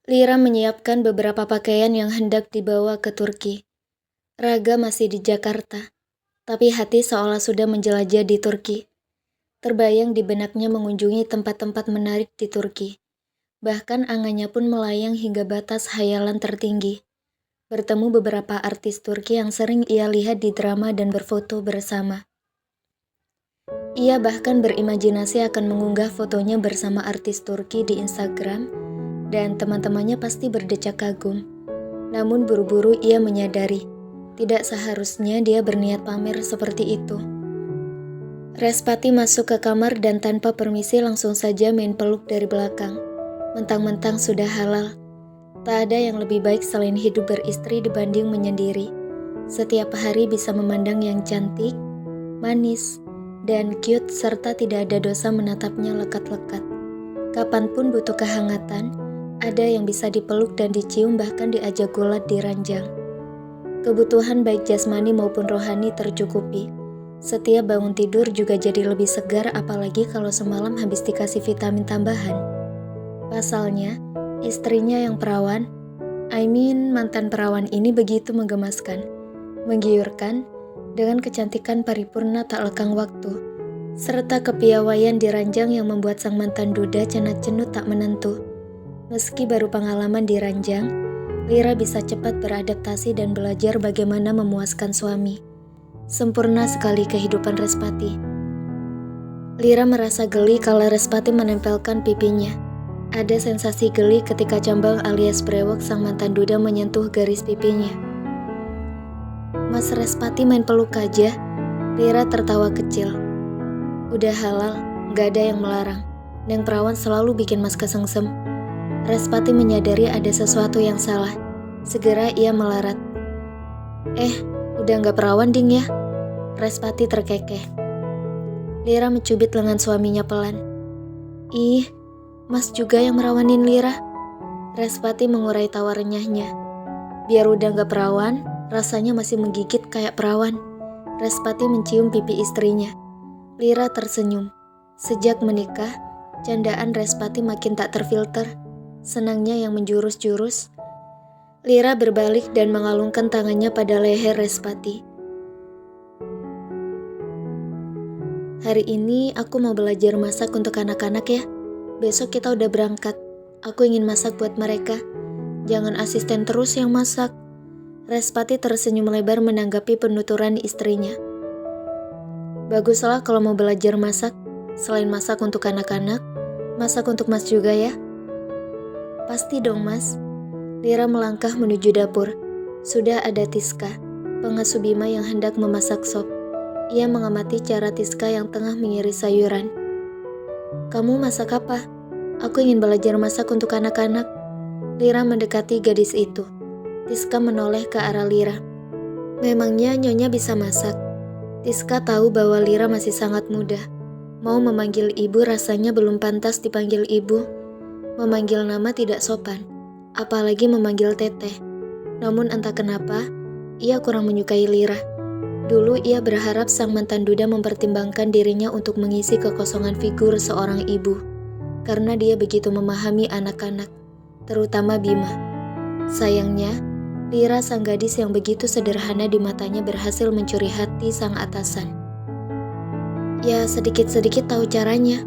Lira menyiapkan beberapa pakaian yang hendak dibawa ke Turki. Raga masih di Jakarta, tapi hati seolah sudah menjelajah di Turki. Terbayang di benaknya mengunjungi tempat-tempat menarik di Turki. Bahkan angannya pun melayang hingga batas hayalan tertinggi. Bertemu beberapa artis Turki yang sering ia lihat di drama dan berfoto bersama. Ia bahkan berimajinasi akan mengunggah fotonya bersama artis Turki di Instagram, dan teman-temannya pasti berdecak kagum. Namun buru-buru ia menyadari, tidak seharusnya dia berniat pamer seperti itu. Respati masuk ke kamar dan tanpa permisi langsung saja main peluk dari belakang. Mentang-mentang sudah halal, tak ada yang lebih baik selain hidup beristri dibanding menyendiri. Setiap hari bisa memandang yang cantik, manis, dan cute serta tidak ada dosa menatapnya lekat-lekat. Kapanpun butuh kehangatan, ada yang bisa dipeluk dan dicium bahkan diajak gulat di ranjang. Kebutuhan baik jasmani maupun rohani tercukupi. Setiap bangun tidur juga jadi lebih segar apalagi kalau semalam habis dikasih vitamin tambahan. Pasalnya, istrinya yang perawan, mantan perawan ini begitu menggemaskan, menggiurkan, dengan kecantikan paripurna tak lekang waktu, serta kepiawaian di ranjang yang membuat sang mantan duda cenat-cenut tak menentu. Meski baru pengalaman di ranjang, Lira bisa cepat beradaptasi dan belajar bagaimana memuaskan suami. Sempurna sekali kehidupan Respati. Lira merasa geli kala Respati menempelkan pipinya. Ada sensasi geli ketika cambang alias brewok sang mantan duda menyentuh garis pipinya. Mas Respati main peluk aja, Lira tertawa kecil. Udah halal, gak ada yang melarang. Neng perawan selalu bikin mas kesengsem. Respati menyadari ada sesuatu yang salah. Segera ia melarat. Udah gak perawan ding ya? Respati terkekeh. Lira mencubit lengan suaminya pelan. Ih, mas juga yang merawanin Lira. Respati mengurai tawa renyahnya. Biar udah gak perawan, rasanya masih menggigit kayak perawan. Respati mencium pipi istrinya. Lira tersenyum. Sejak menikah, candaan Respati makin tak terfilter. Senangnya yang menjurus-jurus. Lira berbalik dan mengalungkan tangannya pada leher Respati. Hari ini aku mau belajar masak untuk anak-anak ya. Besok kita udah berangkat. Aku ingin masak buat mereka. Jangan asisten terus yang masak. Respati tersenyum lebar menanggapi penuturan istrinya. Baguslah kalau mau belajar masak. Selain masak untuk anak-anak, masak untuk mas juga ya. Pasti dong mas. Lira melangkah menuju dapur. Sudah ada Tiska, pengasuh Bima yang hendak memasak sop. Ia mengamati cara Tiska yang tengah mengiris sayuran. Kamu masak apa? Aku ingin belajar masak untuk anak-anak. Lira mendekati gadis itu. Tiska menoleh ke arah Lira. Memangnya Nyonya bisa masak? Tiska tahu bahwa Lira masih sangat muda. Mau memanggil ibu rasanya belum pantas dipanggil ibu. Memanggil nama tidak sopan, apalagi memanggil teteh. Namun entah kenapa, ia kurang menyukai Lira. Dulu ia berharap sang mantan duda mempertimbangkan dirinya untuk mengisi kekosongan figur seorang ibu. Karena dia begitu memahami anak-anak, terutama Bima. Sayangnya, Lira sang gadis yang begitu sederhana di matanya berhasil mencuri hati sang atasan. Ya sedikit-sedikit tahu caranya,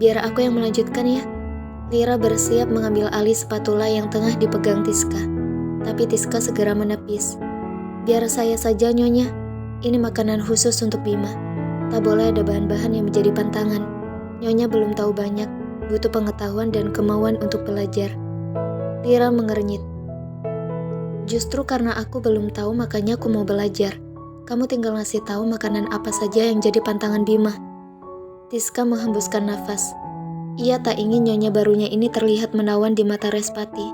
biar aku yang melanjutkan ya. Lira bersiap mengambil alih spatula yang tengah dipegang Tiska. Tapi Tiska segera menepis. Biar saya saja Nyonya, ini makanan khusus untuk Bima. Tak boleh ada bahan-bahan yang menjadi pantangan. Nyonya belum tahu banyak, butuh pengetahuan dan kemauan untuk belajar. Lira mengernyit. Justru karena aku belum tahu makanya aku mau belajar. Kamu tinggal ngasih tahu makanan apa saja yang jadi pantangan Bima. Tiska menghembuskan nafas. Ia tak ingin nyonya barunya ini terlihat menawan di mata Respati.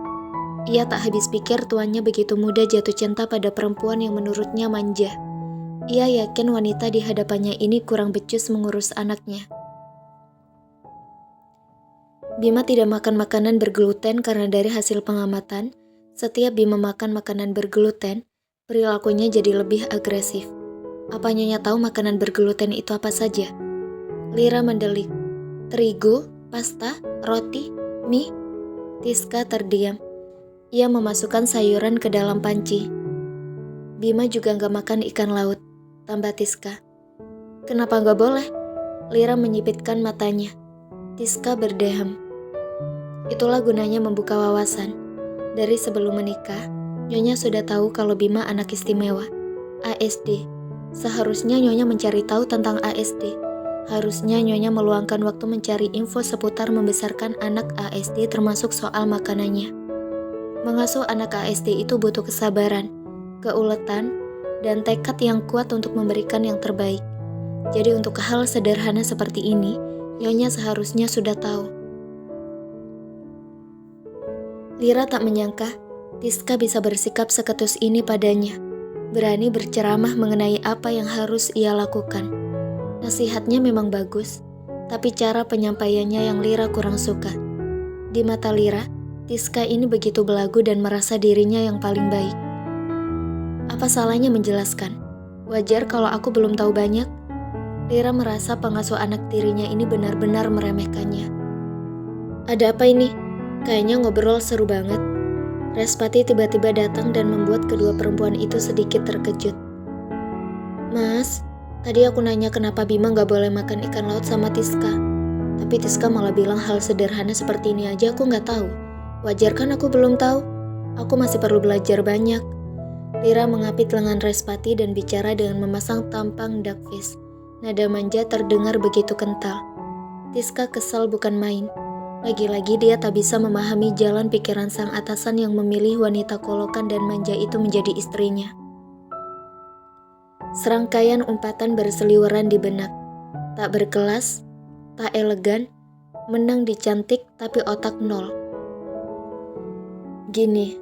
Ia tak habis pikir tuannya begitu mudah jatuh cinta pada perempuan yang menurutnya manja. Ia yakin wanita di hadapannya ini kurang becus mengurus anaknya. Bima tidak makan makanan bergluten karena dari hasil pengamatan, setiap Bima makan makanan bergluten, perilakunya jadi lebih agresif. Apa nyonya tahu makanan bergluten itu apa saja? Lira mendelik. Terigu, pasta, roti, mie. Tiska terdiam. Ia memasukkan sayuran ke dalam panci. Bima juga gak makan ikan laut, tambah Tiska. Kenapa gak boleh? Lira menyipitkan matanya. Tiska berdehem. Itulah gunanya membuka wawasan. Dari sebelum menikah, Nyonya sudah tahu kalau Bima anak istimewa. ASD. Seharusnya Nyonya mencari tahu tentang ASD. Harusnya Nyonya meluangkan waktu mencari info seputar membesarkan anak ASD termasuk soal makanannya. Mengasuh anak ASD itu butuh kesabaran, keuletan, dan tekad yang kuat untuk memberikan yang terbaik. Jadi untuk hal sederhana seperti ini, Nyonya seharusnya sudah tahu. Lira tak menyangka Tiska bisa bersikap seketus ini padanya. Berani berceramah mengenai apa yang harus ia lakukan. Nasihatnya memang bagus, tapi cara penyampaiannya yang Lira kurang suka. Di mata Lira, Tiska ini begitu belagu dan merasa dirinya yang paling baik. Apa salahnya menjelaskan? Wajar kalau aku belum tahu banyak. Lira merasa pengasuh anak tirinya ini benar-benar meremehkannya. Ada apa ini? Kayaknya ngobrol seru banget. Respati tiba-tiba datang dan membuat kedua perempuan itu sedikit terkejut. Mas, tadi aku nanya kenapa Bima gak boleh makan ikan laut sama Tiska. Tapi Tiska malah bilang hal sederhana seperti ini aja aku gak tahu. Wajar kan aku belum tahu? Aku masih perlu belajar banyak. Lira mengapit lengan Respati dan bicara dengan memasang tampang duck face. Nada manja terdengar begitu kental. Tiska kesal bukan main. Lagi-lagi dia tak bisa memahami jalan pikiran sang atasan yang memilih wanita kolokan dan manja itu menjadi istrinya. Serangkaian umpatan berseliweran di benak. Tak berkelas, tak elegan, menang di cantik tapi otak nol. Gini,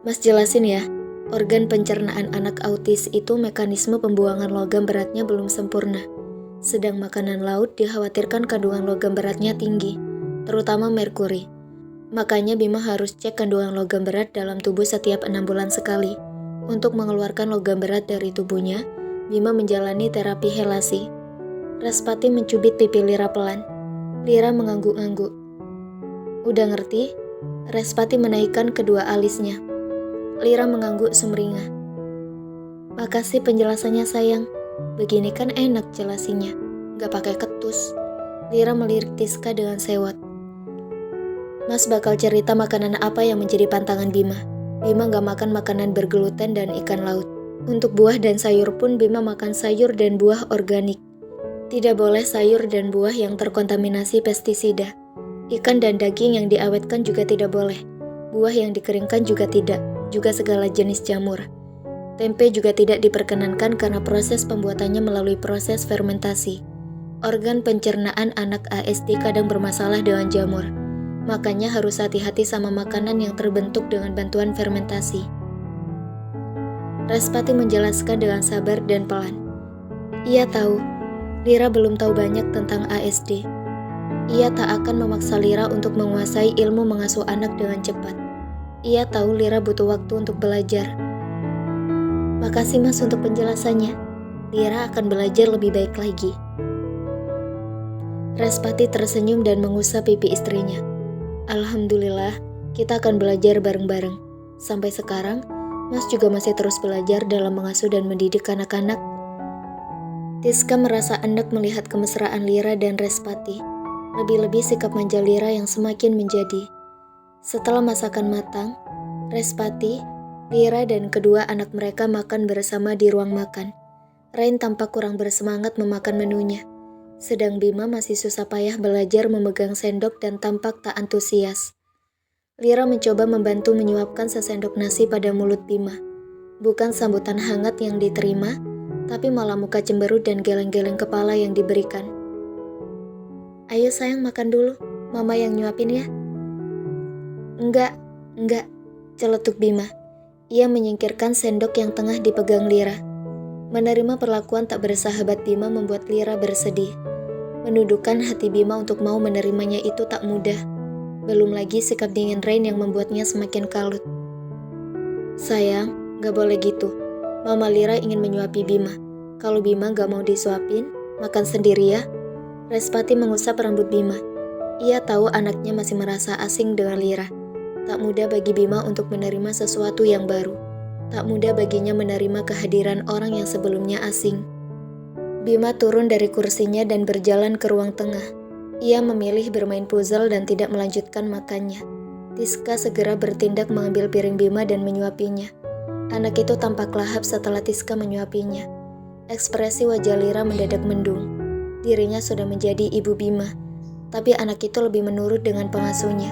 Mas jelasin ya, organ pencernaan anak autis itu mekanisme pembuangan logam beratnya belum sempurna. Sedang makanan laut dikhawatirkan kandungan logam beratnya tinggi, terutama merkuri. Makanya Bima harus cek kandungan logam berat dalam tubuh setiap 6 bulan sekali. Untuk mengeluarkan logam berat dari tubuhnya, Bima menjalani terapi helasi. Respati mencubit pipi Lira pelan. Lira mengangguk-angguk. Udah ngerti? Respati menaikkan kedua alisnya. Lira mengangguk sumringah. Makasih penjelasannya sayang. Begini kan enak jelasinya. Gak pakai ketus. Lira melirik Tiska dengan sewot. Mas bakal cerita makanan apa yang menjadi pantangan Bima. Bima gak makan makanan bergluten dan ikan laut. Untuk buah dan sayur pun Bima makan sayur dan buah organik. Tidak boleh sayur dan buah yang terkontaminasi pestisida. Ikan dan daging yang diawetkan juga tidak boleh. Buah yang dikeringkan juga tidak, juga segala jenis jamur. Tempe juga tidak diperkenankan karena proses pembuatannya melalui proses fermentasi. Organ pencernaan anak ASD kadang bermasalah dengan jamur. Makanya harus hati-hati sama makanan yang terbentuk dengan bantuan fermentasi. Respati menjelaskan dengan sabar dan pelan. Ia tahu, Lira belum tahu banyak tentang ASD. Ia tak akan memaksa Lira untuk menguasai ilmu mengasuh anak dengan cepat. Ia tahu Lira butuh waktu untuk belajar. Makasih Mas untuk penjelasannya. Lira akan belajar lebih baik lagi. Respati tersenyum dan mengusap pipi istrinya. Alhamdulillah, kita akan belajar bareng-bareng. Sampai sekarang, Mas juga masih terus belajar dalam mengasuh dan mendidik anak-anak. Tiska merasa enak melihat kemesraan Lira dan Respati. Lebih-lebih sikap manja Lira yang semakin menjadi. Setelah masakan matang, Respati, Lira dan kedua anak mereka makan bersama di ruang makan. Rain tampak kurang bersemangat memakan menunya. Sedang Bima masih susah payah belajar memegang sendok dan tampak tak antusias. Lira mencoba membantu menyuapkan sesendok nasi pada mulut Bima. Bukan sambutan hangat yang diterima, tapi malah muka cemberut dan geleng-geleng kepala yang diberikan. Ayo sayang makan dulu, mama yang nyuapin ya. Enggak, celetuk Bima. Ia menyingkirkan sendok yang tengah dipegang Lira. Menerima perlakuan tak bersahabat Bima membuat Lira bersedih. Menundukkan hati Bima untuk mau menerimanya itu tak mudah. Belum lagi sikap dingin Rain yang membuatnya semakin kalut. Sayang, gak boleh gitu. Mama Lira ingin menyuapi Bima. Kalau Bima gak mau disuapin, makan sendiri ya. Respati mengusap rambut Bima. Ia tahu anaknya masih merasa asing dengan Lira. Tak mudah bagi Bima untuk menerima sesuatu yang baru. Tak mudah baginya menerima kehadiran orang yang sebelumnya asing. Bima turun dari kursinya dan berjalan ke ruang tengah. Ia memilih bermain puzzle dan tidak melanjutkan makannya. Tiska segera bertindak mengambil piring Bima dan menyuapinya. Anak itu tampak lahap setelah Tiska menyuapinya. Ekspresi wajah Lira mendadak mendung. Dirinya sudah menjadi ibu Bima, tapi anak itu lebih menurut dengan pengasuhnya.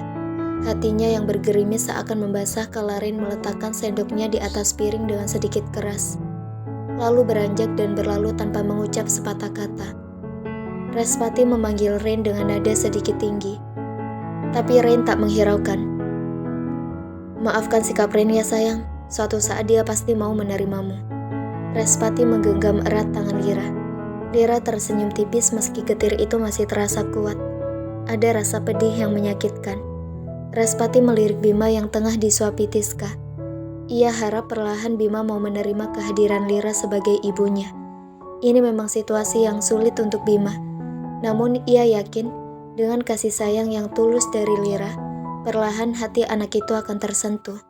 Hatinya yang bergerimis seakan membasah kala Rain meletakkan sendoknya di atas piring dengan sedikit keras. Lalu beranjak dan berlalu tanpa mengucap sepatah kata. Respati memanggil Rain dengan nada sedikit tinggi. Tapi Rain tak menghiraukan. Maafkan sikap Rain ya sayang, suatu saat dia pasti mau menerimamu. Respati menggenggam erat tangan Lira. Lira tersenyum tipis meski getir itu masih terasa kuat. Ada rasa pedih yang menyakitkan. Respati melirik Bima yang tengah disuapi Tiska. Ia harap perlahan Bima mau menerima kehadiran Lira sebagai ibunya. Ini memang situasi yang sulit untuk Bima. Namun ia yakin dengan kasih sayang yang tulus dari Lira, perlahan hati anak itu akan tersentuh.